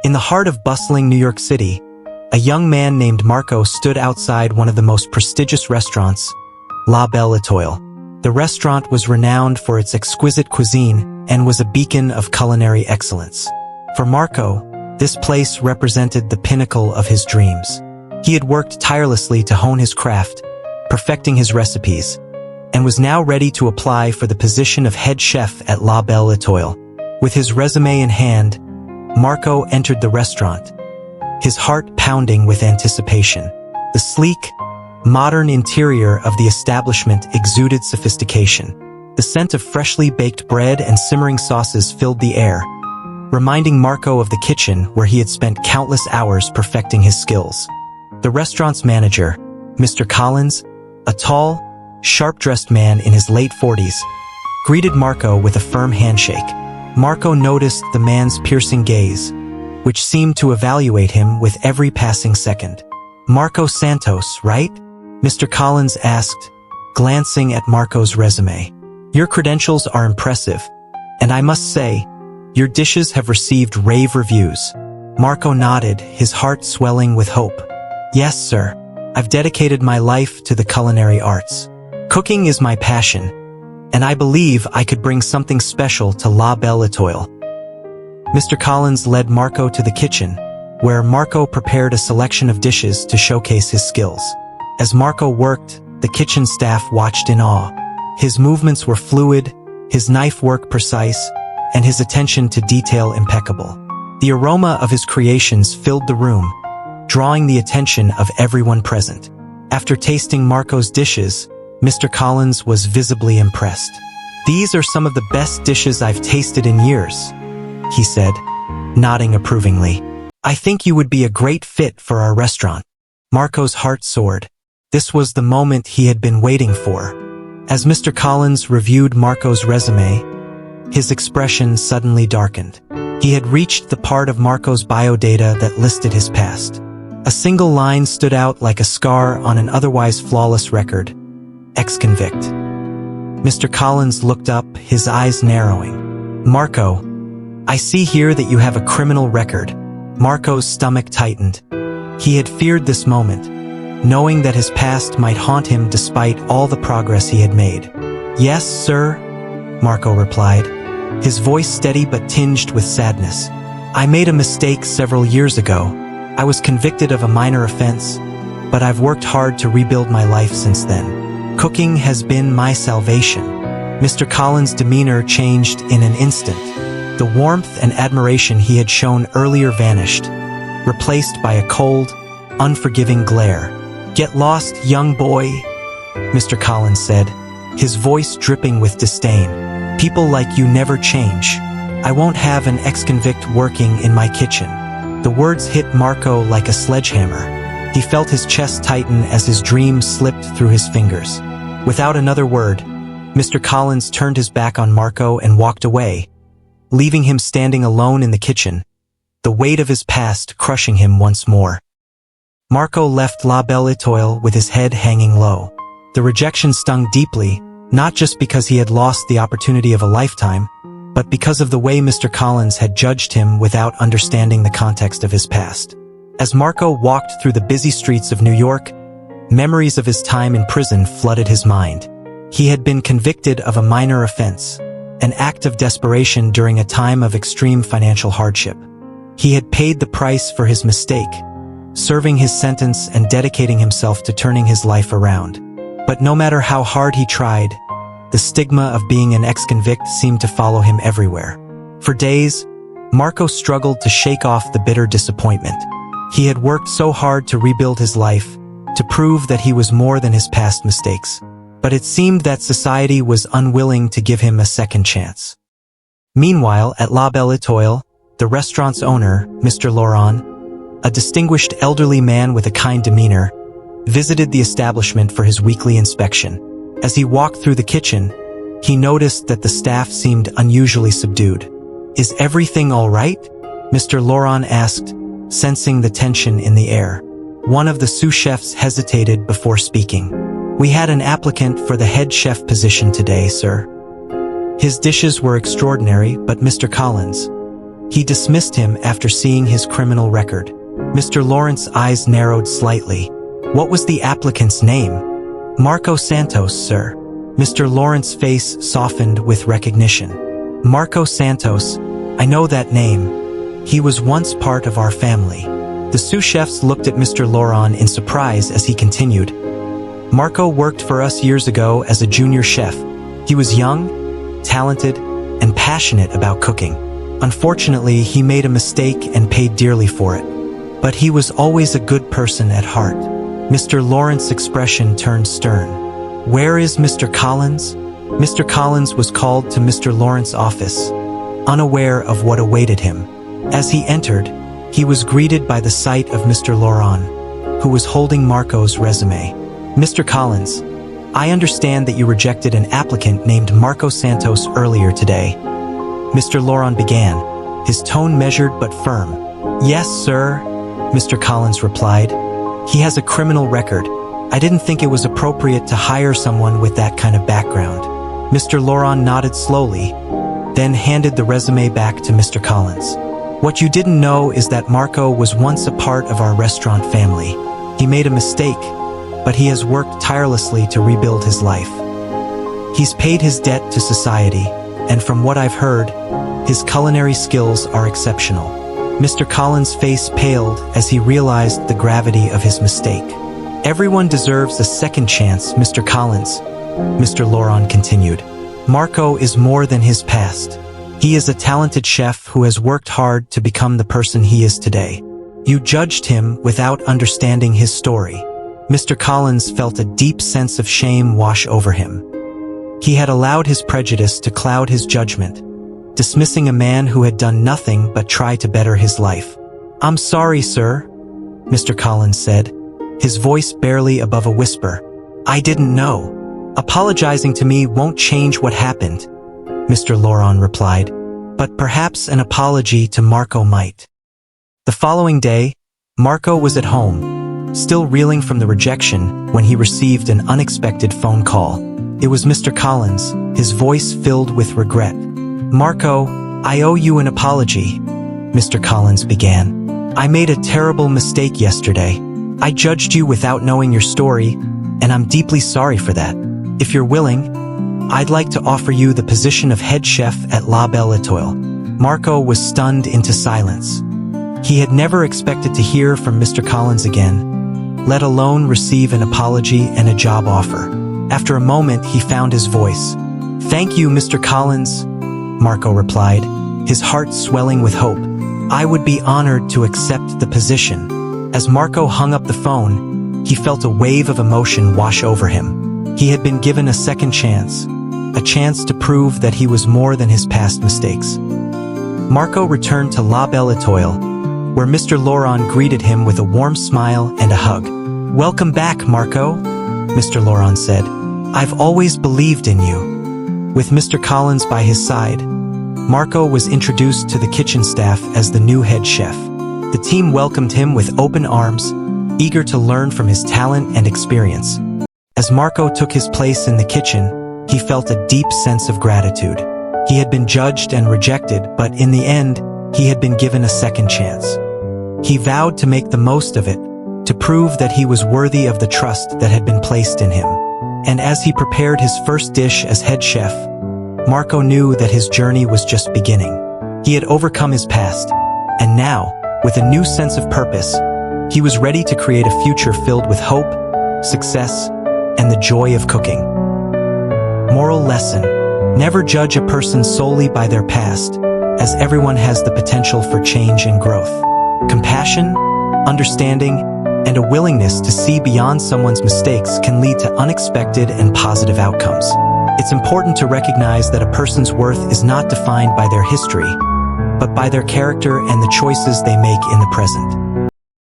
In the heart of bustling New York City, a young man named Marco stood outside one of the most prestigious restaurants, La Belle Étoile. The restaurant was renowned for its exquisite cuisine and was a beacon of culinary excellence. For Marco, this place represented the pinnacle of his dreams. He had worked tirelessly to hone his craft, perfecting his recipes, and was now ready to apply for the position of head chef at La Belle Étoile. With his resume in hand, Marco entered the restaurant, his heart pounding with anticipation. The sleek, modern interior of the establishment exuded sophistication. The scent of freshly baked bread and simmering sauces filled the air, reminding Marco of the kitchen where he had spent countless hours perfecting his skills. The restaurant's manager, Mr. Collins, a tall, sharp-dressed man in his late 40s, greeted Marco with a firm handshake. Marco noticed the man's piercing gaze, which seemed to evaluate him with every passing second. "Marco Santos, right?" Mr. Collins asked, glancing at Marco's resume. "Your credentials are impressive, and I must say, your dishes have received rave reviews." Marco nodded, his heart swelling with hope. "Yes, sir. I've dedicated my life to the culinary arts. Cooking is my passion, and I believe I could bring something special to La Belle Étoile." Mr. Collins led Marco to the kitchen, where Marco prepared a selection of dishes to showcase his skills. As Marco worked, the kitchen staff watched in awe. His movements were fluid, his knife work precise, and his attention to detail impeccable. The aroma of his creations filled the room, drawing the attention of everyone present. After tasting Marco's dishes, Mr. Collins was visibly impressed. "These are some of the best dishes I've tasted in years," he said, nodding approvingly. "I think you would be a great fit for our restaurant." Marco's heart soared. This was the moment he had been waiting for. As Mr. Collins reviewed Marco's resume, his expression suddenly darkened. He had reached the part of Marco's biodata that listed his past. A single line stood out like a scar on an otherwise flawless record: ex-convict. Mr. Collins looked up, his eyes narrowing. "Marco, I see here that you have a criminal record." Marco's stomach tightened. He had feared this moment, knowing that his past might haunt him despite all the progress he had made. "Yes, sir," Marco replied, his voice steady but tinged with sadness. "I made a mistake several years ago. I was convicted of a minor offense, but I've worked hard to rebuild my life since then. Cooking has been my salvation." Mr. Collins' demeanor changed in an instant. The warmth and admiration he had shown earlier vanished, replaced by a cold, unforgiving glare. "Get lost, young boy," Mr. Collins said, his voice dripping with disdain. "People like you never change. I won't have an ex-convict working in my kitchen." The words hit Marco like a sledgehammer. He felt his chest tighten as his dream slipped through his fingers. Without another word, Mr. Collins turned his back on Marco and walked away, leaving him standing alone in the kitchen, the weight of his past crushing him once more. Marco left La Belle Étoile with his head hanging low. The rejection stung deeply, not just because he had lost the opportunity of a lifetime, but because of the way Mr. Collins had judged him without understanding the context of his past. As Marco walked through the busy streets of New York, memories of his time in prison flooded his mind. He had been convicted of a minor offense, an act of desperation during a time of extreme financial hardship. He had paid the price for his mistake, serving his sentence and dedicating himself to turning his life around. But no matter how hard he tried, the stigma of being an ex-convict seemed to follow him everywhere. For days, Marco struggled to shake off the bitter disappointment. He had worked so hard to rebuild his life, to prove that he was more than his past mistakes. But it seemed that society was unwilling to give him a second chance. Meanwhile, at La Belle Étoile, the restaurant's owner, Mr. Laurent, a distinguished elderly man with a kind demeanor, visited the establishment for his weekly inspection. As he walked through the kitchen, he noticed that the staff seemed unusually subdued. "Is everything all right?" Mr. Laurent asked, sensing the tension in the air. One of the sous chefs hesitated before speaking. "We had an applicant for the head chef position today, sir. His dishes were extraordinary, but Mr. Collins, He dismissed him after seeing his criminal record. Mr. Lawrence's eyes narrowed slightly. What was the applicant's name? Marco Santos, sir. Mr. Lawrence's face softened with recognition. Marco Santos, I know that name. He was once part of our family. The sous chefs looked at Mr. Laurent in surprise as he continued. Marco worked for us years ago as a junior chef. He was young, talented, and passionate about cooking. Unfortunately, he made a mistake and paid dearly for it. But he was always a good person at heart. Mr. Lawrence's expression turned stern. Where is Mr. Collins? Mr. Collins was called to Mr. Lawrence's office, unaware of what awaited him. As he entered, he was greeted by the sight of Mr. Laurent, who was holding Marco's resume. Mr. Collins, I understand that you rejected an applicant named Marco Santos earlier today. Mr. Laurent began, his tone measured but firm. Yes, sir, Mr. Collins replied. He has a criminal record. I didn't think it was appropriate to hire someone with that kind of background. Mr. Laurent nodded slowly, then handed the resume back to Mr. Collins. What you didn't know is that Marco was once a part of our restaurant family. He made a mistake, but he has worked tirelessly to rebuild his life. He's paid his debt to society, and from what I've heard, his culinary skills are exceptional. Mr. Collins' face paled as he realized the gravity of his mistake. Everyone deserves a second chance, Mr. Collins, Mr. Laurent continued. Marco is more than his past. He is a talented chef who has worked hard to become the person he is today. You judged him without understanding his story. Mr. Collins felt a deep sense of shame wash over him. He had allowed his prejudice to cloud his judgment, dismissing a man who had done nothing but try to better his life. I'm sorry, sir, Mr. Collins said, his voice barely above a whisper. I didn't know. Apologizing to me won't change what happened, Mr. Laurent replied, but perhaps an apology to Marco might. The following day, Marco was at home, still reeling from the rejection when he received an unexpected phone call. It was Mr. Collins, his voice filled with regret. Marco, I owe you an apology, Mr. Collins began. I made a terrible mistake yesterday. I judged you without knowing your story, and I'm deeply sorry for that. If you're willing, I'd like to offer you the position of head chef at La Belle Étoile. Marco was stunned into silence. He had never expected to hear from Mr. Collins again, let alone receive an apology and a job offer. After a moment, he found his voice. Thank you, Mr. Collins, Marco replied, his heart swelling with hope. I would be honored to accept the position. As Marco hung up the phone, he felt a wave of emotion wash over him. He had been given a second chance, a chance to prove that he was more than his past mistakes. Marco returned to La Belle Étoile, where Mr. Laurent greeted him with a warm smile and a hug. Welcome back, Marco, Mr. Laurent said. I've always believed in you. With Mr. Collins by his side, Marco was introduced to the kitchen staff as the new head chef. The team welcomed him with open arms, eager to learn from his talent and experience. As Marco took his place in the kitchen, he felt a deep sense of gratitude. He had been judged and rejected, but in the end, he had been given a second chance. He vowed to make the most of it, to prove that he was worthy of the trust that had been placed in him. And as he prepared his first dish as head chef, Marco knew that his journey was just beginning. He had overcome his past, and now, with a new sense of purpose, he was ready to create a future filled with hope, success, and the joy of cooking. Moral lesson: never judge a person solely by their past, as everyone has the potential for change and growth. Compassion, understanding, and a willingness to see beyond someone's mistakes can lead to unexpected and positive outcomes. It's important to recognize that a person's worth is not defined by their history, but by their character and the choices they make in the present.